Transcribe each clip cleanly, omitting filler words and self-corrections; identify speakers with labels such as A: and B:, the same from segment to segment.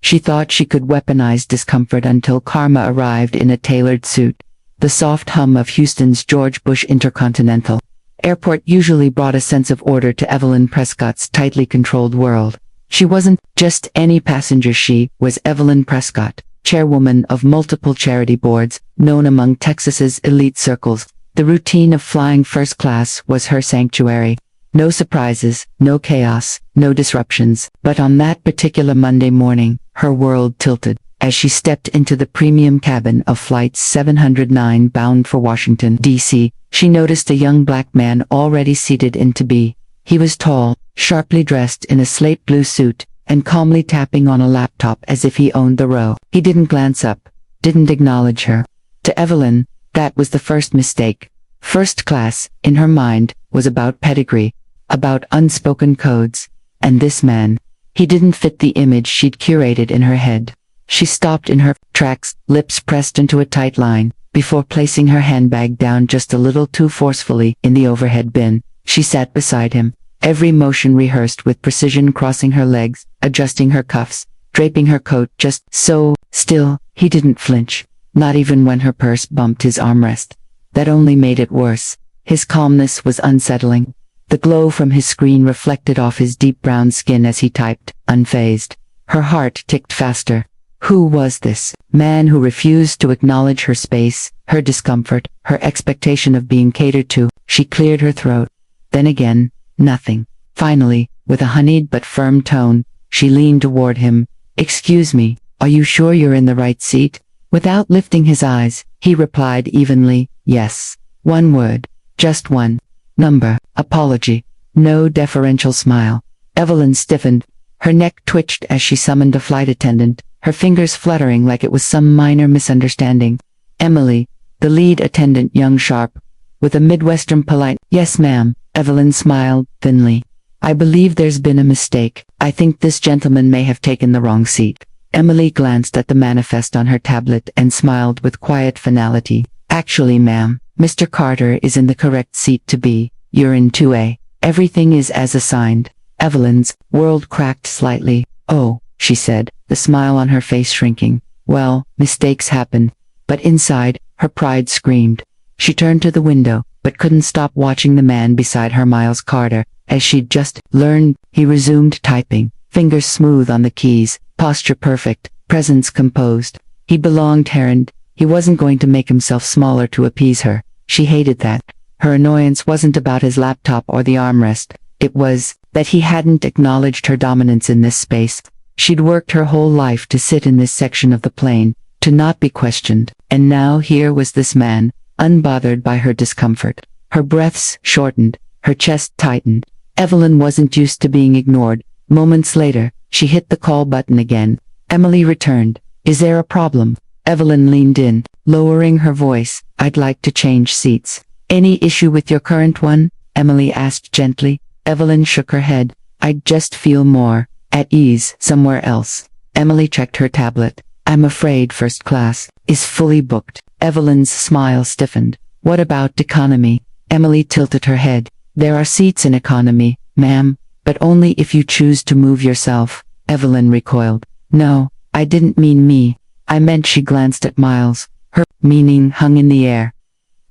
A: She thought she could weaponize discomfort until Karma arrived in a tailored suit. The soft hum of Houston's George Bush Intercontinental Airport usually brought a sense of order to Evelyn Prescott's tightly controlled world. She wasn't just any passenger, she was Evelyn Prescott, chairwoman of multiple charity boards, known among Texas's elite circles. The routine of flying first class was her sanctuary. No surprises, no chaos, no disruptions. But on that particular Monday morning, her world tilted. As she stepped into the premium cabin of Flight 709 bound for Washington, D.C., she noticed a young black man already seated in B. He was tall, sharply dressed in a slate blue suit, and calmly tapping on a laptop as if he owned the row. He didn't glance up, didn't acknowledge her. To Evelyn, that was the first mistake. First class, in her mind, was about pedigree, about unspoken codes. And this man, he didn't fit the image she'd curated in her head. She stopped in her tracks, lips pressed into a tight line, before placing her handbag down just a little too forcefully in the overhead bin. She sat beside him, every motion rehearsed with precision, crossing her legs, adjusting her cuffs, draping her coat just so. Still, he didn't flinch, not even when her purse bumped his armrest. That only made it worse. His calmness was unsettling. The glow from his screen reflected off his deep brown skin as he typed, unfazed. Her heart ticked faster. Who was this man who refused to acknowledge her space, her discomfort, her expectation of being catered to? She cleared her throat. Then again, nothing. Finally, with a honeyed but firm tone, she leaned toward him. Excuse me, are you sure you're in the right seat? Without lifting his eyes, he replied evenly, yes. One word. Just one. Number. Apology. No deferential smile. Evelyn stiffened. Her neck twitched as she summoned a flight attendant, her fingers fluttering like it was some minor misunderstanding. Emily, the lead attendant, young sharp, with a Midwestern polite, yes ma'am. Evelyn smiled thinly. I believe there's been a mistake. I think this gentleman may have taken the wrong seat. Emily glanced at the manifest on her tablet and smiled with quiet finality. Actually, ma'am, Mr. Carter is in the correct seat to be. You're in 2A. Everything is as assigned. Evelyn's world cracked slightly. Oh, she said, the smile on her face shrinking. Well, mistakes happen. But inside, her pride screamed. She turned to the window, but couldn't stop watching the man beside her, Miles Carter, as she'd just learned. He resumed typing, fingers smooth on the keys, posture perfect, presence composed. He belonged her, and he wasn't going to make himself smaller to appease her. She hated that. Her annoyance wasn't about his laptop or the armrest. It was that he hadn't acknowledged her dominance in this space. She'd worked her whole life to sit in this section of the plane, to not be questioned. And now here was this man, unbothered by her discomfort. Her breaths shortened, her chest tightened. Evelyn wasn't used to being ignored. Moments later, she hit the call button again. Emily returned. Is there a problem? Evelyn leaned in, lowering her voice. I'd like to change seats. Any issue with your current one? Emily asked gently. Evelyn shook her head. I'd just feel more at ease somewhere else. Emily checked her tablet. I'm afraid first class is fully booked. Evelyn's smile stiffened. What about economy? Emily tilted her head. There are seats in economy, ma'am, but only if you choose to move yourself. Evelyn recoiled. No, I didn't mean me. I meant. She glanced at Miles. Her meaning hung in the air.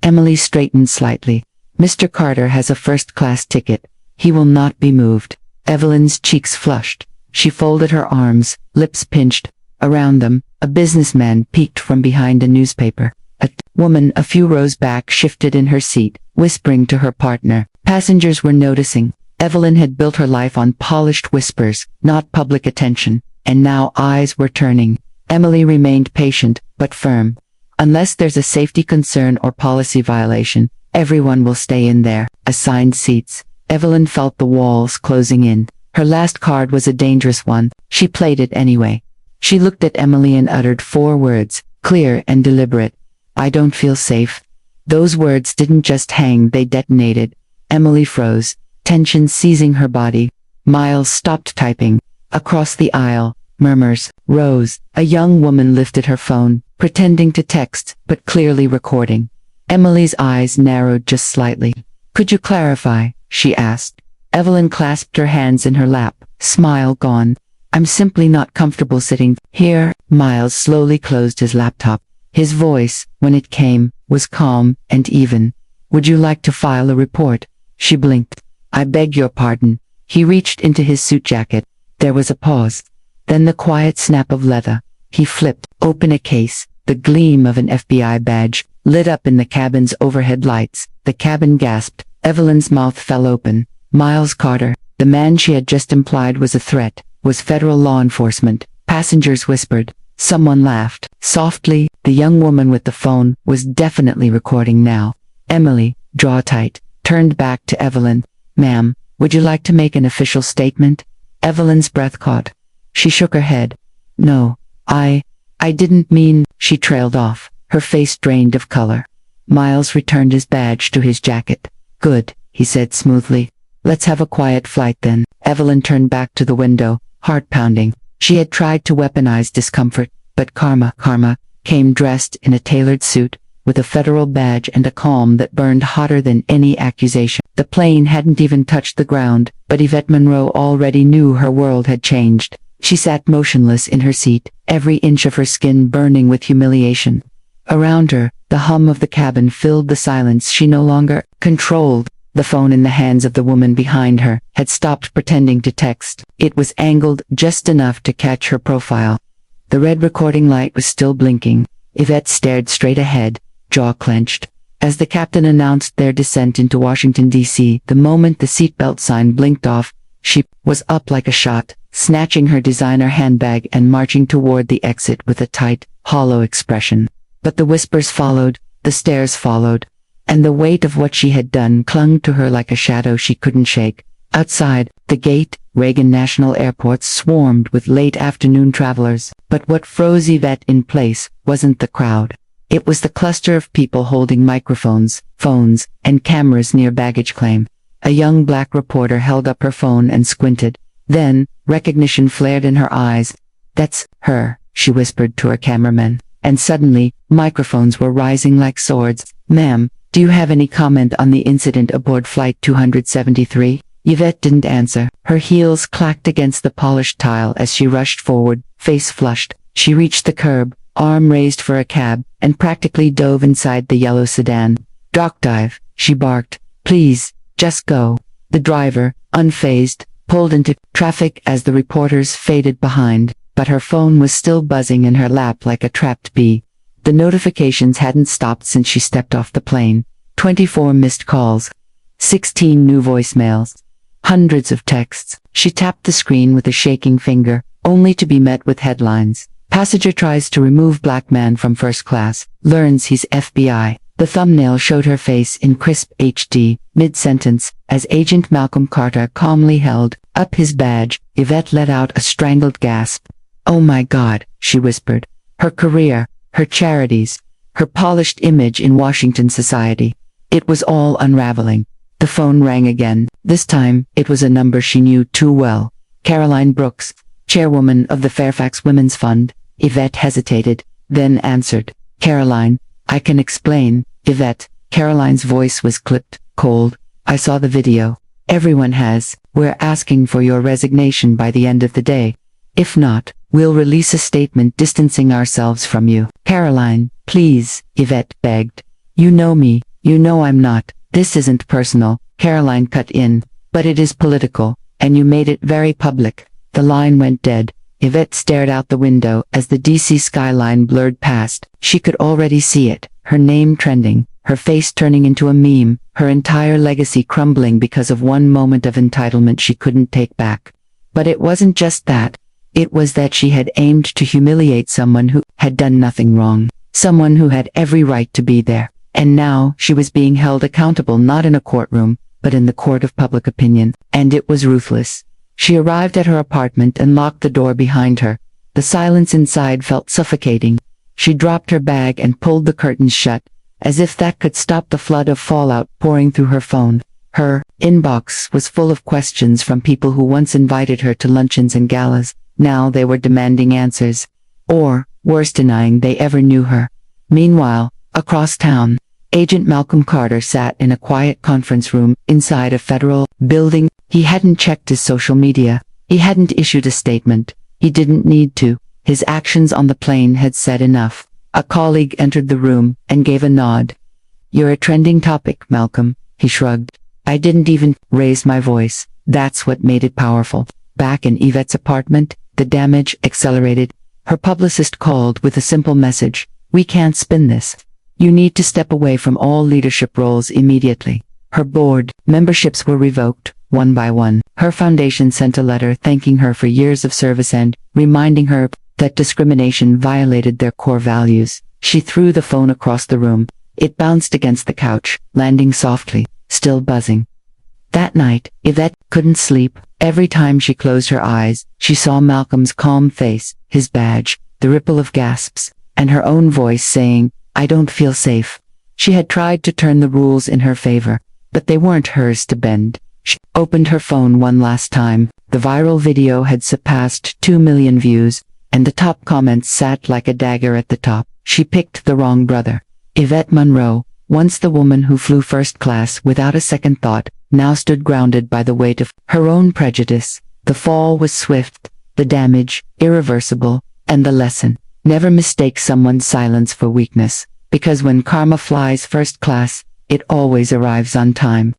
A: Emily straightened slightly. Mr. Carter has a first-class ticket. He will not be moved. Evelyn's cheeks flushed. She folded her arms, lips pinched. Around them, a businessman peeked from behind a newspaper. A woman a few rows back shifted in her seat, whispering to her partner. Passengers were noticing. Evelyn had built her life on polished whispers, not public attention, and now eyes were turning. Emily remained patient, but firm. Unless there's a safety concern or policy violation, everyone will stay in their assigned seats. Evelyn felt the walls closing in. Her last card was a dangerous one. She played it anyway. She looked at Emily and uttered 4 words, clear and deliberate. I don't feel safe. Those words didn't just hang, they detonated. Emily froze, tension seizing her body. Miles stopped typing. Across the aisle, murmurs rose. A young woman lifted her phone, pretending to text, but clearly recording. Emily's eyes narrowed just slightly. Could you clarify? She asked. Evelyn clasped her hands in her lap, smile gone. I'm simply not comfortable sitting here. Miles slowly closed his laptop. His voice, when it came, was calm and even. Would you like to file a report? She blinked. I beg your pardon. He reached into his suit jacket. There was a pause. Then the quiet snap of leather. He flipped open a case. The gleam of an FBI badge lit up in the cabin's overhead lights. The cabin gasped. Evelyn's mouth fell open. Miles Carter, the man she had just implied was a threat, was federal law enforcement. Passengers whispered. Someone laughed. Softly, the young woman with the phone was definitely recording now. Emily, jaw tight, turned back to Evelyn. Ma'am, would you like to make an official statement? Evelyn's breath caught. She shook her head. No, I didn't mean, she trailed off, her face drained of color. Miles returned his badge to his jacket. Good, he said smoothly. Let's have a quiet flight then. Evelyn turned back to the window, heart pounding. She had tried to weaponize discomfort, but Karma came dressed in a tailored suit, with a federal badge and a calm that burned hotter than any accusation. The plane hadn't even touched the ground, but Yvette Monroe already knew her world had changed. She sat motionless in her seat, every inch of her skin burning with humiliation. Around her, the hum of the cabin filled the silence she no longer controlled. The phone in the hands of the woman behind her had stopped pretending to text. It was angled just enough to catch her profile. The red recording light was still blinking. Yvette stared straight ahead, jaw clenched. As the captain announced their descent into Washington, D.C., the moment the seatbelt sign blinked off, she was up like a shot, snatching her designer handbag and marching toward the exit with a tight, hollow expression. But the whispers followed, the stares followed, and the weight of what she had done clung to her like a shadow she couldn't shake. Outside, the gate, Reagan National Airport swarmed with late afternoon travelers, but what froze Yvette in place wasn't the crowd. It was the cluster of people holding microphones, phones, and cameras near baggage claim. A young black reporter held up her phone and squinted. Then, recognition flared in her eyes. That's her, she whispered to her cameraman. And suddenly, microphones were rising like swords. Ma'am, do you have any comment on the incident aboard Flight 273? Yvette didn't answer. Her heels clacked against the polished tile as she rushed forward, face flushed. She reached the curb, arm raised for a cab, and practically dove inside the yellow sedan. Dock dive, she barked. Please, just go. The driver, unfazed, pulled into traffic as the reporters faded behind, but her phone was still buzzing in her lap like a trapped bee. The notifications hadn't stopped since she stepped off the plane. 24 missed calls. 16 new voicemails. Hundreds of texts. She tapped the screen with a shaking finger, only to be met with headlines. Passenger tries to remove black man from first class, learns he's FBI. The thumbnail showed her face in crisp HD, mid-sentence, as Agent Malcolm Carter calmly held up his badge. Yvette let out a strangled gasp. Oh my God, she whispered. Her career, her charities, her polished image in Washington society. It was all unraveling. The phone rang again. This time, it was a number she knew too well. Caroline Brooks, chairwoman of the Fairfax Women's Fund. Yvette hesitated, then answered. Caroline, I can explain. Yvette, Caroline's voice was clipped, cold. I saw the video. Everyone has. We're asking for your resignation by the end of the day. If not, we'll release a statement distancing ourselves from you. Caroline, please, Yvette begged. You know me, you know I'm not. This isn't personal, Caroline cut in, but it is political, and you made it very public. The line went dead. Yvette stared out the window as the DC skyline blurred past. She could already see it, her name trending, her face turning into a meme, her entire legacy crumbling because of one moment of entitlement she couldn't take back. But it wasn't just that. It was that she had aimed to humiliate someone who had done nothing wrong, someone who had every right to be there. And now she was being held accountable not in a courtroom, but in the court of public opinion, and it was ruthless. She arrived at her apartment and locked the door behind her. The silence inside felt suffocating. She dropped her bag and pulled the curtains shut, as if that could stop the flood of fallout pouring through her phone. Her inbox was full of questions from people who once invited her to luncheons and galas. Now they were demanding answers. Or, worse, denying they ever knew her. Meanwhile, across town, Agent Malcolm Carter sat in a quiet conference room inside a federal building. He hadn't checked his social media. He hadn't issued a statement. He didn't need to. His actions on the plane had said enough. A colleague entered the room and gave a nod. "You're a trending topic, Malcolm," he shrugged. I didn't even raise my voice. That's what made it powerful. Back in Yvette's apartment, the damage accelerated. Her publicist called with a simple message: "We can't spin this. You need to step away from all leadership roles immediately." Her board memberships were revoked, one by one. Her foundation sent a letter thanking her for years of service and reminding her that discrimination violated their core values. She threw the phone across the room. It bounced against the couch, landing softly, still buzzing. That night, Yvette couldn't sleep. Every time she closed her eyes, she saw Malcolm's calm face, his badge, the ripple of gasps, and her own voice saying, "I don't feel safe." She had tried to turn the rules in her favor, but they weren't hers to bend. She opened her phone one last time. The viral video had surpassed 2 million views, and the top comments sat like a dagger at the top. She picked the wrong brother. Yvette Monroe, once the woman who flew first class without a second thought, now stood grounded by the weight of her own prejudice. The fall was swift, the damage irreversible, and the lesson: never mistake someone's silence for weakness, because when karma flies first class, it always arrives on time.